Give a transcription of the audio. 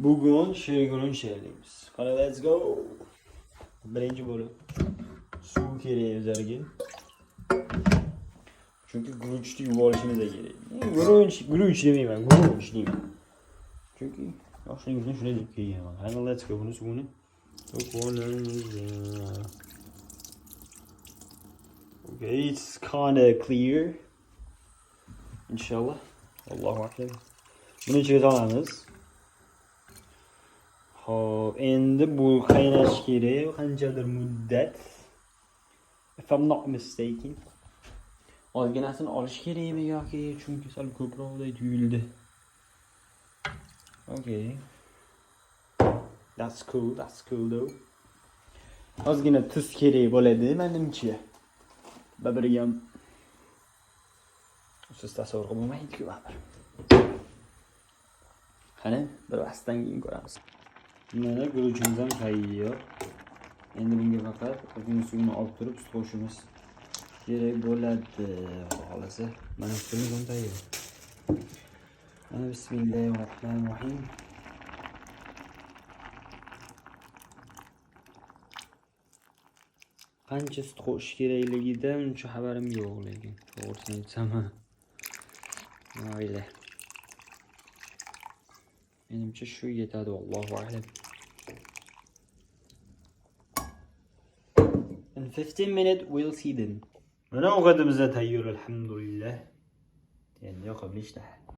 Bugun Shergurun she'rlaymiz. Qani, let's go. Birinchi bo'lib suv kerak o'zlariga. Chunki guruchni yuvib olishimiz kerak. Guruch demayman, guruch deyman. Chunki yoshligim uchun shunday deb kelganman. Qani, let's go. Buni suvini Okay, it's kind of clear. Inshallah. Allahu akbar. Buni ichiga solamiz. Hop, endi bu qaynash kerak qanchadir muddat. If I'm not mistaken. Ozginasini olish kerakmi yoki chunki sal ko'proqday tuyuldi. Okay. That's cool though. Ozgina tuz kerak bo'ladi menimcha. Babirgam siz tasavvur qilmaydi-ku babir. Qani, bir vaqtdan keyin ko'ramiz. Mana guruchimiz ham tayyor. Endi bunga faqat ozgina suvni olib turib sut qo'shimiz kerak bo'ladi. Xolasa, mana sutimiz ham tayyor. Mana bismillahirrohmanirrohim. Qancha sut qo'shish kerakligidan uncha xabarim yo'q lekin. To'g'risini aytsam, mayli. Menimcha shu yetadi, Allohu a'lam. In 15 minutes we'll see them. Mana ovqatimiz tayyor, alhamdulillah. Endi yoqib ishla.